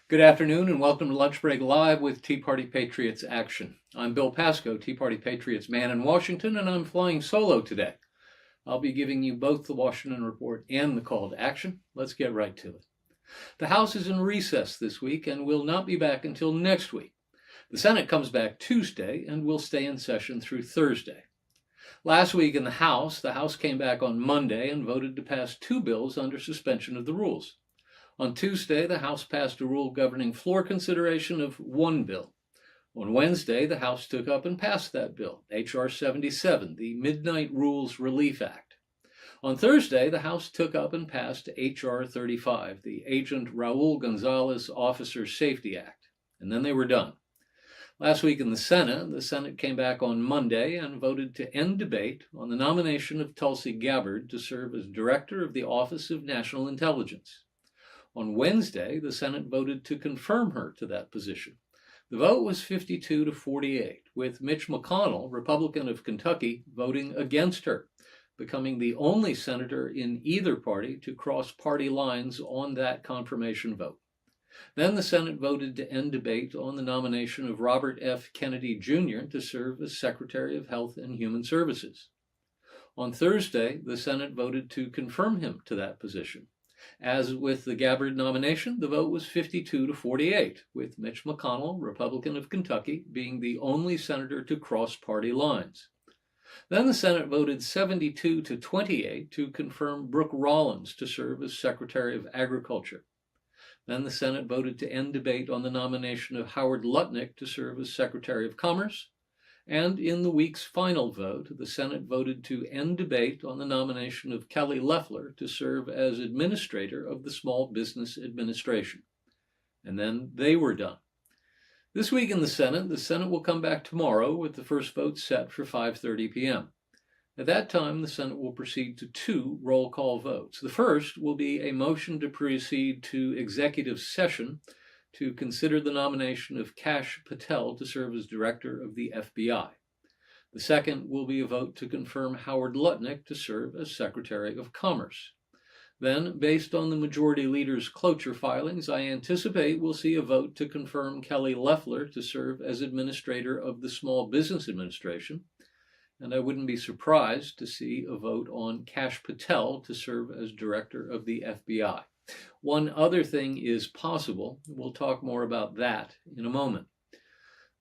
Good afternoon and welcome to Lunch Break Live with Tea Party Patriots Action. I'm Bill Pasco, Tea Party Patriots man in Washington, and I'm flying solo today. I'll be giving you both the Washington Report and the call to action. Let's get right to it. The House is in recess this week and will not be back until next week. The Senate comes back Tuesday and will stay in session through Thursday. Last week in the House came back on Monday and voted to pass two bills under suspension of the rules. On Tuesday, the House passed a rule governing floor consideration of one bill. On Wednesday, the House took up and passed that bill, H.R. 77, the Midnight Rules Relief Act. On Thursday, the House took up and passed H.R. 35, the Agent Raul Gonzalez Officer Safety Act, and then they were done. Last week in the Senate came back on Monday and voted to end debate on the nomination of Tulsi Gabbard to serve as Director of the Office of National Intelligence. On Wednesday, the Senate voted to confirm her to that position. The vote was 52 to 48, with Mitch McConnell, Republican of Kentucky, voting against her, becoming the only senator in either party to cross party lines on that confirmation vote. Then the Senate voted to end debate on the nomination of Robert F. Kennedy Jr. to serve as Secretary of Health and Human Services. On Thursday, the Senate voted to confirm him to that position. As with the Gabbard nomination, the vote was 52 to 48, with Mitch McConnell, Republican of Kentucky, being the only senator to cross party lines. Then the Senate voted 72 to 28 to confirm Brooke Rollins to serve as Secretary of Agriculture. Then the Senate voted to end debate on the nomination of Howard Lutnick to serve as Secretary of Commerce. And in the week's final vote, the Senate voted to end debate on the nomination of Kelly Loeffler to serve as Administrator of the Small Business Administration. And then they were done. This week in the Senate will come back tomorrow with the first vote set for 5:30 p.m. At that time, the Senate will proceed to two roll call votes. The first will be a motion to proceed to executive session to consider the nomination of Kash Patel to serve as Director of the FBI. The second will be a vote to confirm Howard Lutnick to serve as Secretary of Commerce. Then, based on the Majority Leader's cloture filings, I anticipate we'll see a vote to confirm Kelly Loeffler to serve as Administrator of the Small Business Administration, and I wouldn't be surprised to see a vote on Kash Patel to serve as Director of the FBI. One other thing is possible. We'll talk more about that in a moment.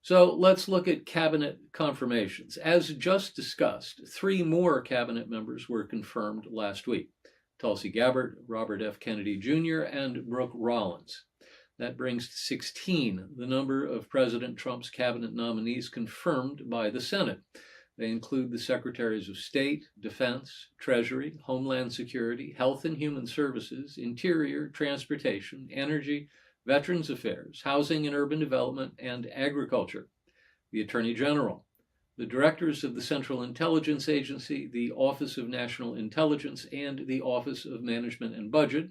So let's look at cabinet confirmations. As just discussed, three more cabinet members were confirmed last week: Tulsi Gabbard, Robert F. Kennedy Jr., and Brooke Rollins. That brings to 16 the number of President Trump's cabinet nominees confirmed by the Senate. They include the Secretaries of State, Defense, Treasury, Homeland Security, Health and Human Services, Interior, Transportation, Energy, Veterans Affairs, Housing and Urban Development, and Agriculture, the Attorney General, the Directors of the Central Intelligence Agency, the Office of National Intelligence, and the Office of Management and Budget,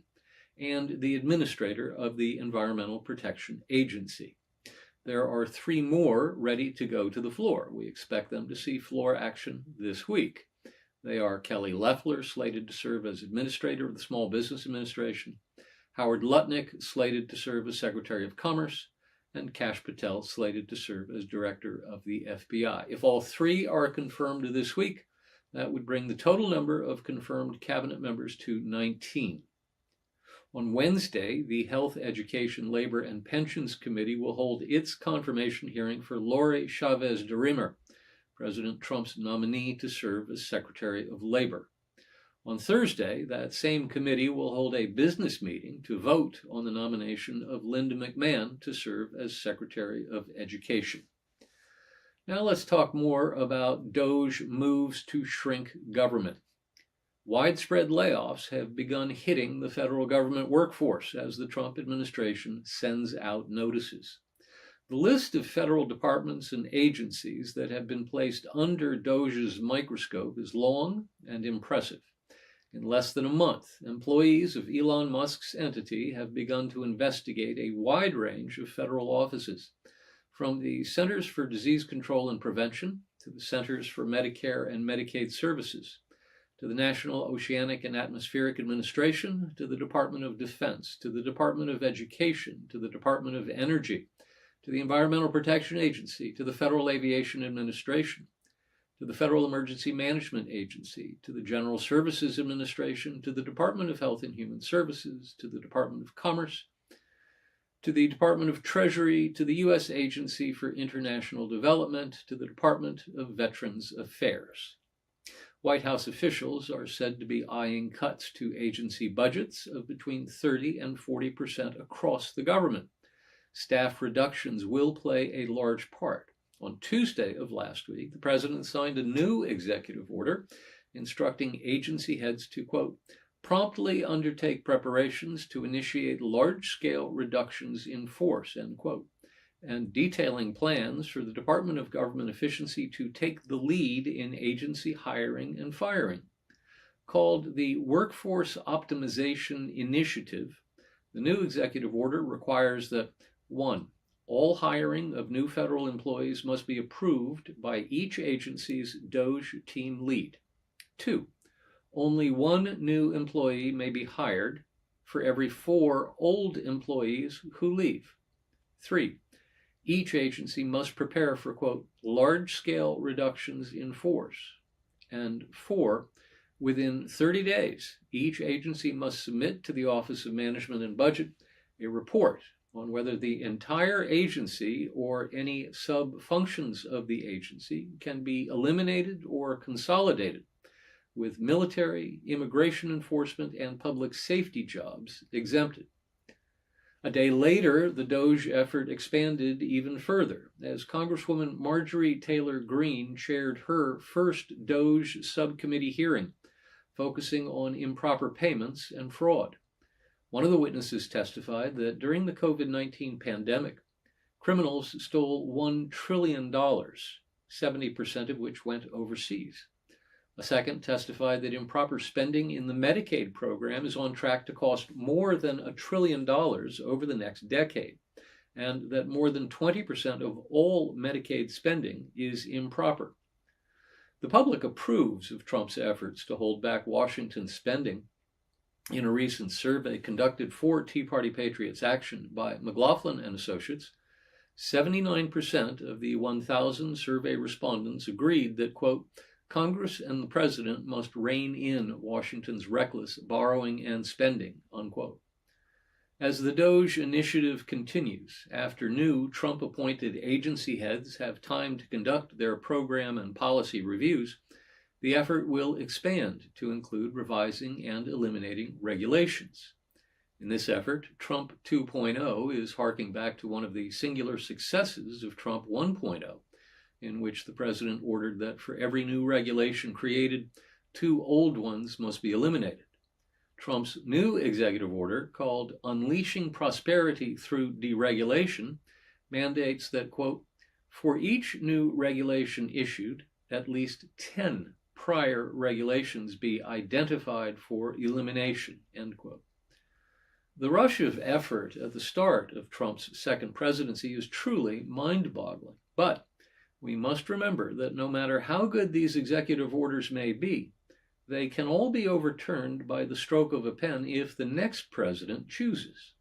and the Administrator of the Environmental Protection Agency. There are three more ready to go to the floor. We expect them to see floor action this week. They are Kelly Loeffler, slated to serve as Administrator of the Small Business Administration, Howard Lutnick, slated to serve as Secretary of Commerce, and Kash Patel, slated to serve as Director of the FBI. If all three are confirmed this week, that would bring the total number of confirmed cabinet members to 19. On Wednesday, the Health, Education, Labor, and Pensions Committee will hold its confirmation hearing for Lori Chavez DeRemer, President Trump's nominee to serve as Secretary of Labor. On Thursday, that same committee will hold a business meeting to vote on the nomination of Linda McMahon to serve as Secretary of Education. Now let's talk more about DOGE moves to shrink government. Widespread layoffs have begun hitting the federal government workforce as the Trump administration sends out notices. The list of federal departments and agencies that have been placed under DOGE's microscope is long and impressive. In less than a month, employees of Elon Musk's entity have begun to investigate a wide range of federal offices, from the Centers for Disease Control and Prevention to the Centers for Medicare and Medicaid Services, to the National Oceanic and Atmospheric Administration, to the Department of Defense, to the Department of Education, to the Department of Energy, to the Environmental Protection Agency, to the Federal Aviation Administration, to the Federal Emergency Management Agency, to the General Services Administration, to the Department of Health and Human Services, to the Department of Commerce, to the Department of Treasury, to the U.S. Agency for International Development, to the Department of Veterans Affairs. White House officials are said to be eyeing cuts to agency budgets of between 30 and 40% across the government. Staff reductions will play a large part. On Tuesday of last week, the president signed a new executive order instructing agency heads to, quote, promptly undertake preparations to initiate large-scale reductions in force, end quote, and detailing plans for the Department of Government Efficiency to take the lead in agency hiring and firing. Called the Workforce Optimization Initiative, the new executive order requires that 1. All hiring of new federal employees must be approved by each agency's DOGE team lead. 2. Only 1 new employee may be hired for every 4 old employees who leave. 3. Each agency must prepare for, quote, large-scale reductions in force. And 4, within 30 days, each agency must submit to the Office of Management and Budget a report on whether the entire agency or any sub-functions of the agency can be eliminated or consolidated, with military, immigration enforcement, and public safety jobs exempted. A day later, the DOGE effort expanded even further, as Congresswoman Marjorie Taylor Greene chaired her first DOGE subcommittee hearing, focusing on improper payments and fraud. One of the witnesses testified that during the COVID-19 pandemic, criminals stole $1 trillion, 70% of which went overseas. A second testified that improper spending in the Medicaid program is on track to cost more than $1 trillion over the next decade, and that more than 20% of all Medicaid spending is improper. The public approves of Trump's efforts to hold back Washington's spending. In a recent survey conducted for Tea Party Patriots Action by McLaughlin and Associates, 79% of the 1,000 survey respondents agreed that, quote, Congress and the president must rein in Washington's reckless borrowing and spending, unquote. As the DOGE initiative continues, after new Trump-appointed agency heads have time to conduct their program and policy reviews, the effort will expand to include revising and eliminating regulations. In this effort, Trump 2.0 is harking back to one of the singular successes of Trump 1.0, in which the president ordered that for every new regulation created, 2 old ones must be eliminated. Trump's new executive order, called Unleashing Prosperity Through Deregulation, mandates that, quote, for each new regulation issued, at least 10 prior regulations be identified for elimination, end quote. The rush of effort at the start of Trump's second presidency is truly mind-boggling, but we must remember that no matter how good these executive orders may be, they can all be overturned by the stroke of a pen if the next president chooses.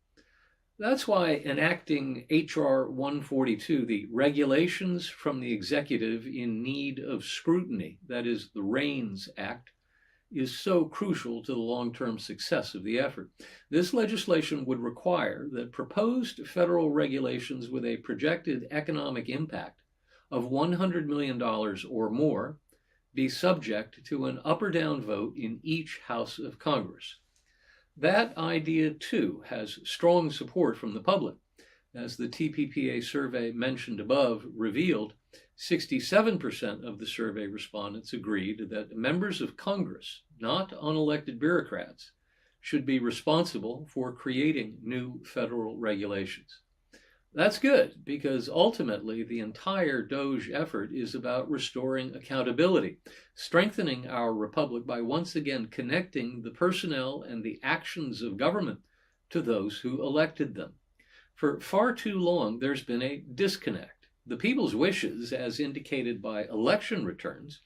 That's why enacting H.R. 142, the Regulations from the Executive in Need of Scrutiny, that is, the REINS Act, is so crucial to the long-term success of the effort. This legislation would require that proposed federal regulations with a projected economic impact of $100 million or more be subject to an up or down vote in each House of Congress. That idea, too, has strong support from the public. As the TPPA survey mentioned above revealed, 67% of the survey respondents agreed that members of Congress, not unelected bureaucrats, should be responsible for creating new federal regulations. That's good, because ultimately the entire DOGE effort is about restoring accountability, strengthening our republic by once again connecting the personnel and the actions of government to those who elected them. For far too long, there's been a disconnect. The people's wishes, as indicated by election returns,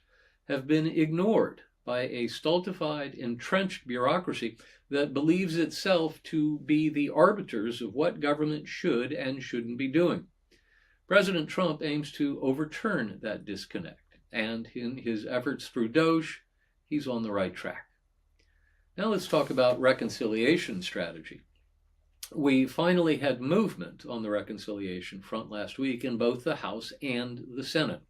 have been ignored by a stultified, entrenched bureaucracy that believes itself to be the arbiters of what government should and shouldn't be doing. President Trump aims to overturn that disconnect, and in his efforts through DOGE, he's on the right track. Now let's talk about reconciliation strategy. We finally had movement on the reconciliation front last week in both the House and the Senate.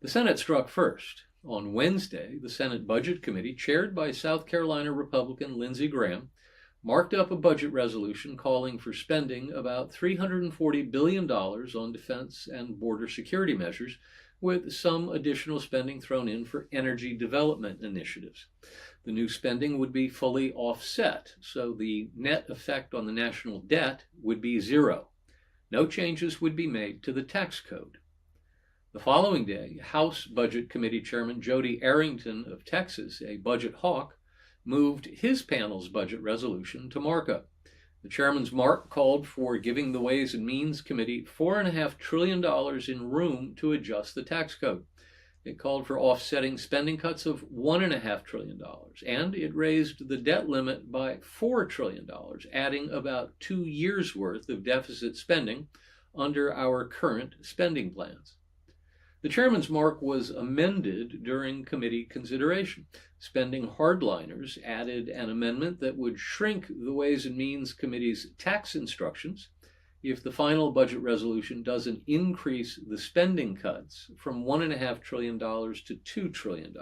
The Senate struck first. On Wednesday, the Senate Budget Committee, chaired by South Carolina Republican Lindsey Graham, marked up a budget resolution calling for spending about $340 billion on defense and border security measures, with some additional spending thrown in for energy development initiatives. The new spending would be fully offset, so the net effect on the national debt would be zero. No changes would be made to the tax code. The following day, House Budget Committee Chairman Jody Arrington of Texas, a budget hawk, moved his panel's budget resolution to markup. The chairman's mark called for giving the Ways and Means Committee $4.5 trillion in room to adjust the tax code. It called for offsetting spending cuts of $1.5 trillion, and it raised the debt limit by $4 trillion, adding about 2 years' worth of deficit spending under our current spending plans. The chairman's mark was amended during committee consideration. Spending hardliners added an amendment that would shrink the Ways and Means Committee's tax instructions if the final budget resolution doesn't increase the spending cuts from $1.5 trillion to $2 trillion.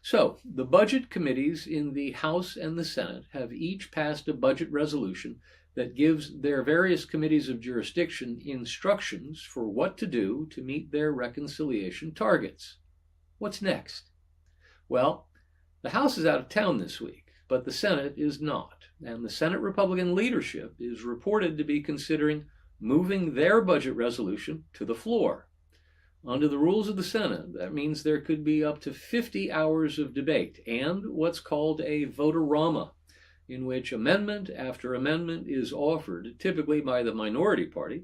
So, the budget committees in the House and the Senate have each passed a budget resolution that gives their various committees of jurisdiction instructions for what to do to meet their reconciliation targets. What's next? Well, the House is out of town this week, but the Senate is not, and the Senate Republican leadership is reported to be considering moving their budget resolution to the floor. Under the rules of the Senate, that means there could be up to 50 hours of debate and what's called a vote-a-rama, in which amendment after amendment is offered, typically by the minority party,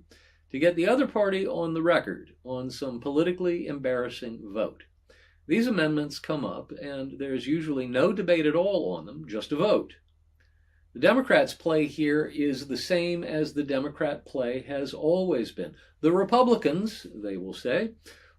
to get the other party on the record on some politically embarrassing vote. These amendments come up, and there's usually no debate at all on them, just a vote. The Democrats' play here is the same as the Democrat play has always been. The Republicans, they will say,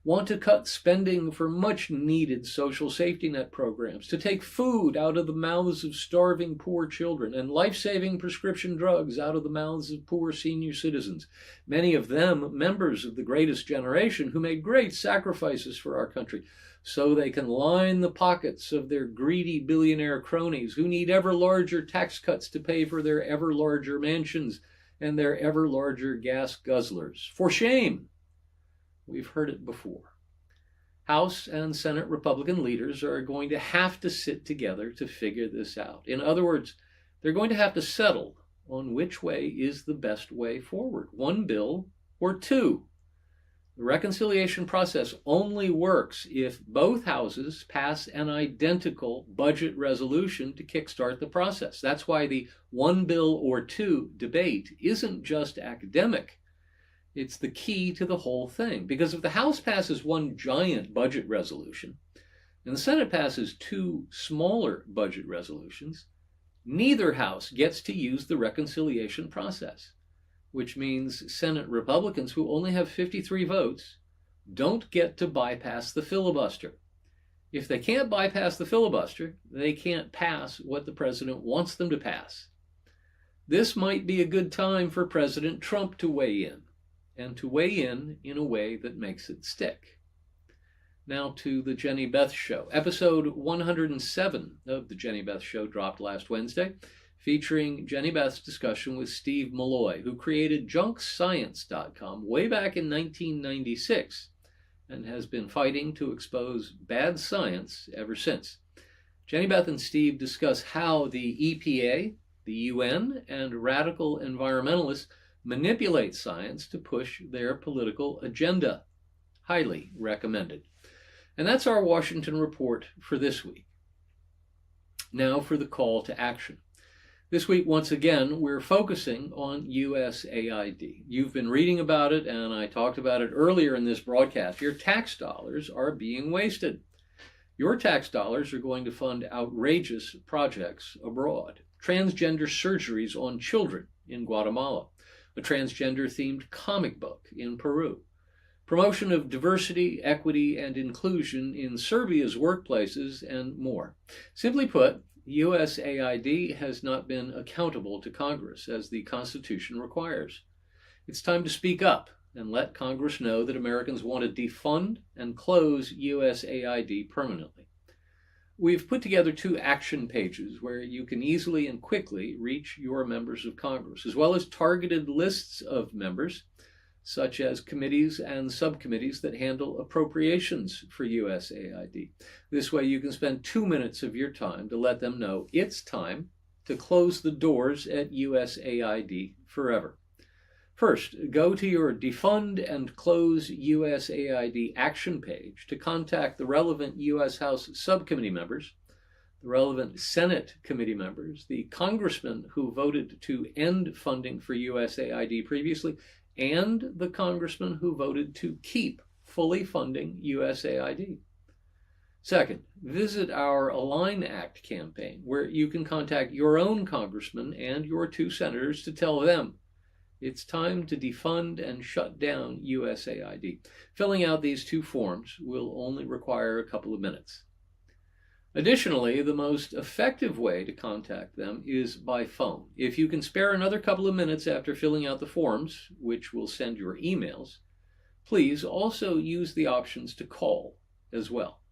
want to cut spending for much-needed social safety net programs, to take food out of the mouths of starving poor children and life-saving prescription drugs out of the mouths of poor senior citizens, many of them members of the greatest generation who made great sacrifices for our country, so they can line the pockets of their greedy billionaire cronies who need ever larger tax cuts to pay for their ever larger mansions and their ever larger gas guzzlers. For shame! We've heard it before. House and Senate Republican leaders are going to have to sit together to figure this out. In other words, they're going to have to settle on which way is the best way forward, one bill or two. The reconciliation process only works if both houses pass an identical budget resolution to kickstart the process. That's why the one bill or two debate isn't just academic. It's the key to the whole thing. Because if the House passes one giant budget resolution and the Senate passes two smaller budget resolutions, neither house gets to use the reconciliation process, which means Senate Republicans who only have 53 votes don't get to bypass the filibuster. If they can't bypass the filibuster, they can't pass what the president wants them to pass. This might be a good time for President Trump to weigh in, and to weigh in a way that makes it stick. Now to the Jenny Beth Show. Episode 107 of the Jenny Beth Show dropped last Wednesday, featuring Jenny Beth's discussion with Steve Malloy, who created junkscience.com way back in 1996 and has been fighting to expose bad science ever since. Jenny Beth and Steve discuss how the EPA, the UN, and radical environmentalists manipulate science to push their political agenda. Highly recommended. And that's our Washington Report for this week. Now for the call to action. This week, once again, we're focusing on USAID. You've been reading about it, and I talked about it earlier in this broadcast. Your tax dollars are being wasted. Your tax dollars are going to fund outrageous projects abroad. Transgender surgeries on children in Guatemala, a transgender-themed comic book in Peru, promotion of diversity, equity, and inclusion in Serbia's workplaces, and more. Simply put, USAID has not been accountable to Congress as the Constitution requires. It's time to speak up and let Congress know that Americans want to defund and close USAID permanently. We've put together 2 action pages where you can easily and quickly reach your members of Congress, as well as targeted lists of members, such as committees and subcommittees that handle appropriations for USAID. This way you can spend 2 minutes of your time to let them know it's time to close the doors at USAID forever. First, go to your Defund and Close USAID action page to contact the relevant U.S. House subcommittee members, the relevant Senate committee members, the congressmen who voted to end funding for USAID previously, and the congressmen who voted to keep fully funding USAID. Second, visit our Align Act campaign, where you can contact your own congressman and your 2 senators to tell them it's time to defund and shut down USAID. Filling out these 2 forms will only require a couple of minutes. Additionally, the most effective way to contact them is by phone. If you can spare another couple of minutes after filling out the forms, which will send your emails, please also use the options to call as well.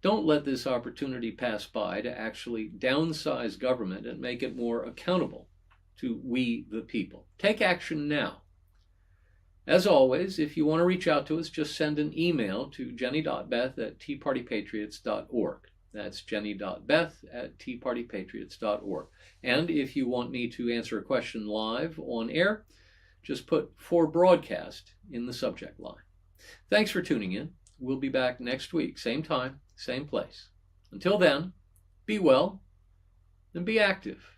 Don't let this opportunity pass by to actually downsize government and make it more accountable to we the people. Take action now. As always, if you want to reach out to us, just send an email to jenny.beth@teapartypatriots.org. That's jenny.beth@teapartypatriots.org. And if you want me to answer a question live on air, just put "for broadcast" in the subject line. Thanks for tuning in. We'll be back next week, same time, same place. Until then, be well and be active.